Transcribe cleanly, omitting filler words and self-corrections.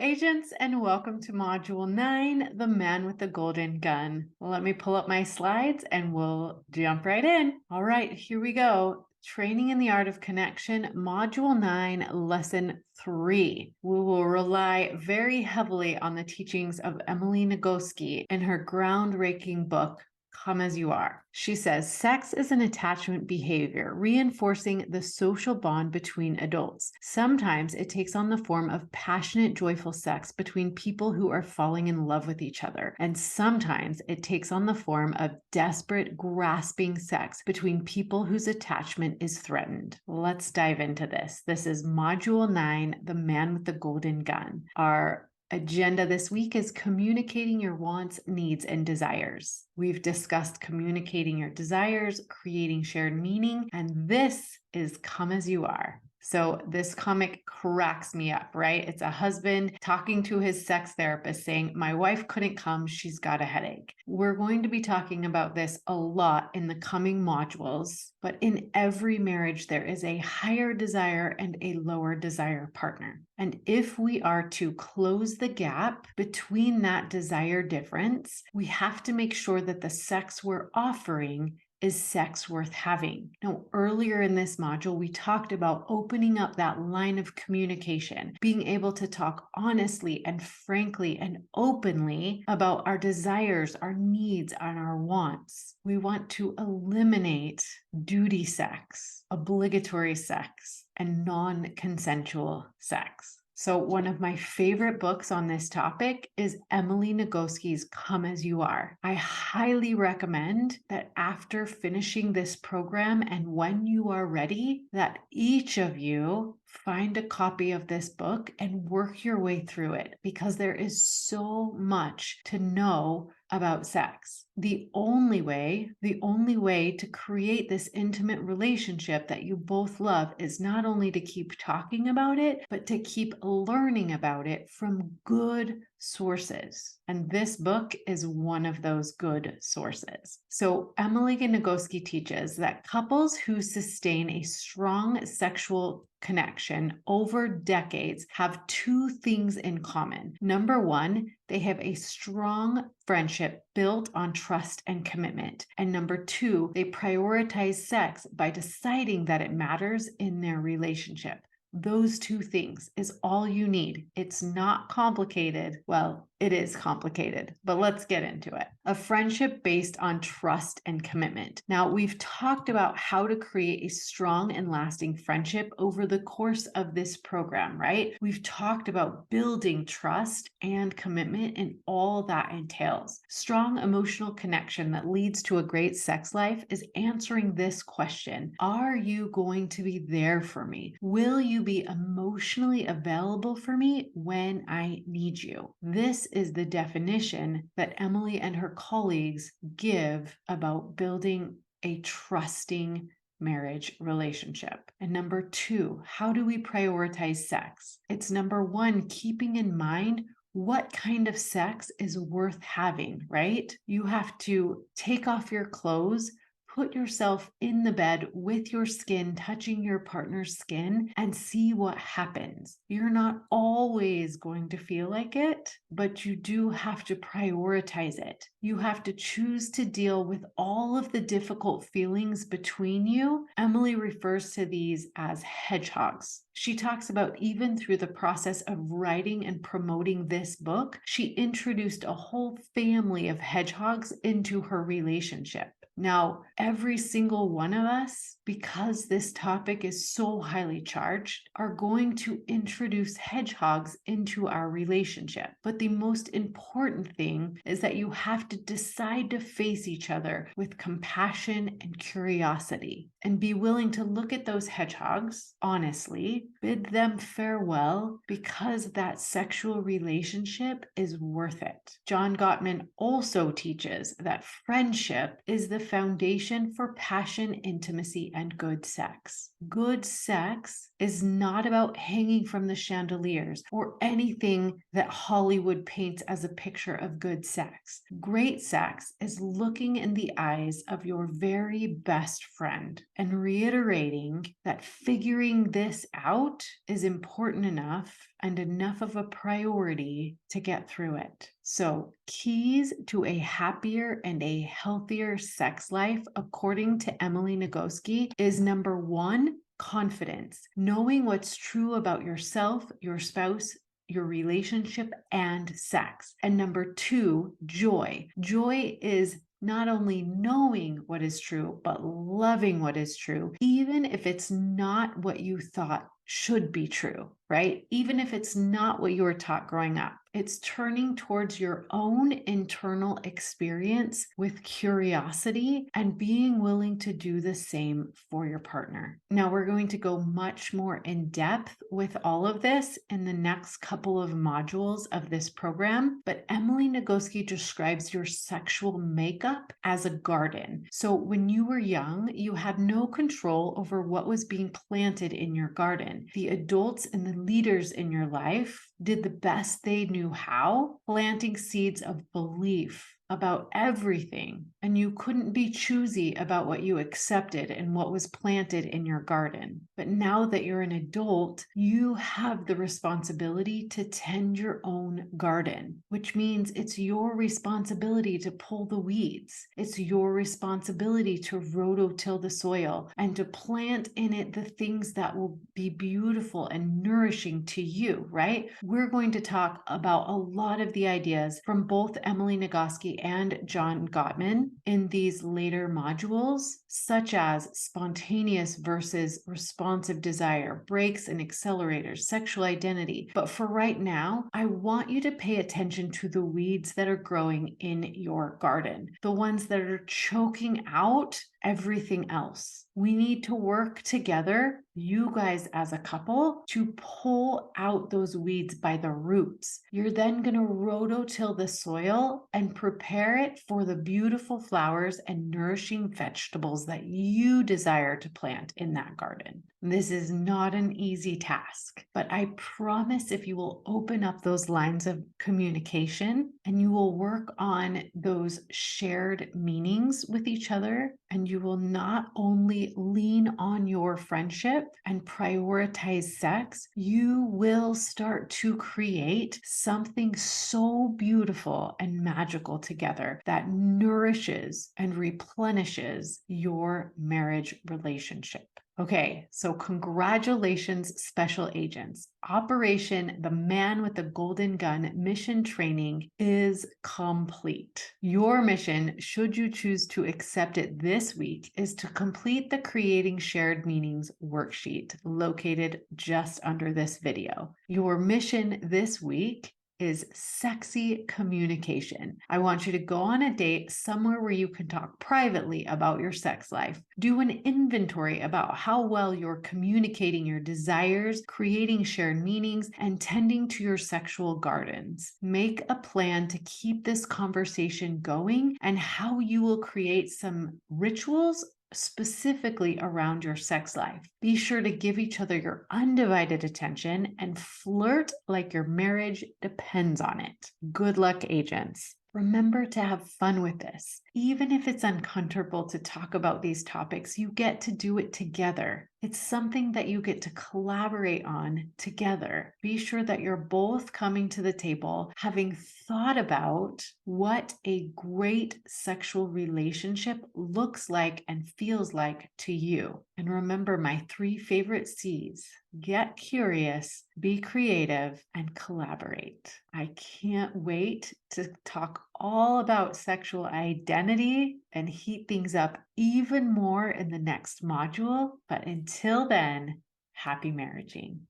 agents, and welcome to Module 9, The Man with the Golden Gun. Let me pull up my slides and we'll jump right in. All right, here we go. Training in the Art of Connection, Module 9, Lesson 3. We will rely very heavily on the teachings of Emily Nagoski in her groundbreaking book, Come As You Are. She says, sex is an attachment behavior, reinforcing the social bond between adults. Sometimes it takes on the form of passionate, joyful sex between people who are falling in love with each other. And sometimes it takes on the form of desperate, grasping sex between people whose attachment is threatened. Let's dive into this. This is Module 9, The Man with the Golden Gun. Our agenda this week is communicating your wants, needs, and desires. We've discussed communicating your desires, creating shared meaning, and this is Come As You Are. So this comic cracks me up, right? It's a husband talking to his sex therapist saying, my wife couldn't come, she's got a headache. We're going to be talking about this a lot in the coming modules, but in every marriage, there is a higher desire and a lower desire partner. And if we are to close the gap between that desire difference, we have to make sure that the sex we're offering is sex worth having. Now, earlier in this module, we talked about opening up that line of communication, being able to talk honestly and frankly and openly about our desires, our needs, and our wants. We want to eliminate duty sex, obligatory sex, and non-consensual sex. So one of my favorite books on this topic is Emily Nagoski's Come As You Are. I highly recommend that after finishing this program and when you are ready, that each of you find a copy of this book and work your way through it, because there is so much to know about sex. The only way to create this intimate relationship that you both love is not only to keep talking about it, but to keep learning about it from good sources. And this book is one of those good sources. So Emily Nagoski teaches that couples who sustain a strong sexual connection over decades have two things in common. Number one, they have a strong friendship built on trust and commitment. And number two, they prioritize sex by deciding that it matters in their relationship. Those two things is all you need. It's not complicated. Well, it is complicated, but let's get into it. A friendship based on trust and commitment. Now, we've talked about how to create a strong and lasting friendship over the course of this program, right? We've talked about building trust and commitment and all that entails. Strong emotional connection that leads to a great sex life is answering this question. Are you going to be there for me? Will you be emotionally available for me when I need you? This is the definition that Emily and her colleagues give about building a trusting marriage relationship. And number two, how do we prioritize sex? It's number one, keeping in mind what kind of sex is worth having, right? You have to take off your clothes, put yourself in the bed with your skin touching your partner's skin and see what happens. You're not always going to feel like it, but you do have to prioritize it. You have to choose to deal with all of the difficult feelings between you. Emily refers to these as hedgehogs. She talks about even through the process of writing and promoting this book, she introduced a whole family of hedgehogs into her relationship. Now, every single one of us, because this topic is so highly charged, are going to introduce hedgehogs into our relationship. But the most important thing is that you have to decide to face each other with compassion and curiosity, and be willing to look at those hedgehogs honestly, bid them farewell, because that sexual relationship is worth it. John Gottman also teaches that friendship is the foundation for passion, intimacy, and good sex. Good sex is not about hanging from the chandeliers or anything that Hollywood paints as a picture of good sex. Great sex is looking in the eyes of your very best friend and reiterating that figuring this out is important enough and enough of a priority to get through it. So, keys to a happier and a healthier sex life, according to Emily Nagoski, is number one, confidence, knowing what's true about yourself, your spouse, your relationship, and sex. And number two, joy. Joy is not only knowing what is true, but loving what is true, even if it's not what you thought should be true, right? Even if it's not what you were taught growing up. It's turning towards your own internal experience with curiosity and being willing to do the same for your partner. Now, we're going to go much more in depth with all of this in the next couple of modules of this program, but Emily Nagoski describes your sexual makeup as a garden. So when you were young, you had no control over what was being planted in your garden. The adults and the leaders in your life did the best they knew how, planting seeds of belief about everything, and you couldn't be choosy about what you accepted and what was planted in your garden. But now that you're an adult, you have the responsibility to tend your own garden, which means it's your responsibility to pull the weeds. It's your responsibility to rototill the soil and to plant in it the things that will be beautiful and nourishing to you, right? We're going to talk about a lot of the ideas from both Emily Nagoski and John Gottman in these later modules, such as spontaneous versus responsive desire, brakes and accelerators, sexual identity. But for right now, I want you to pay attention to the weeds that are growing in your garden, the ones that are choking out everything else. We need to work together, you guys as a couple, to pull out those weeds by the roots. You're then going to rototill the soil and prepare it for the beautiful flowers and nourishing vegetables that you desire to plant in that garden. This is not an easy task, but I promise if you will open up those lines of communication and you will work on those shared meanings with each other, and you will not only lean on your friendship and prioritize sex, you will start to create something so beautiful and magical together that nourishes and replenishes your marriage relationship. Okay, so congratulations, special agents. Operation The Man with the Golden Gun mission training is complete. Your mission, should you choose to accept it this week, is to complete the Creating Shared Meanings worksheet located just under this video. Your mission this week is sexy communication. I want you to go on a date somewhere where you can talk privately about your sex life. Do an inventory about how well you're communicating your desires, creating shared meanings, and tending to your sexual gardens. Make a plan to keep this conversation going and how you will create some rituals specifically around your sex life. Be sure to give each other your undivided attention and flirt like your marriage depends on it. Good luck, agents. Remember to have fun with this. Even if it's uncomfortable to talk about these topics, you get to do it together. It's something that you get to collaborate on together. Be sure that you're both coming to the table having thought about what a great sexual relationship looks like and feels like to you. And remember my 3 favorite C's: get curious, be creative, and collaborate. I can't wait to talk all about sexual identity and heat things up even more in the next module. But until then, happy marriaging.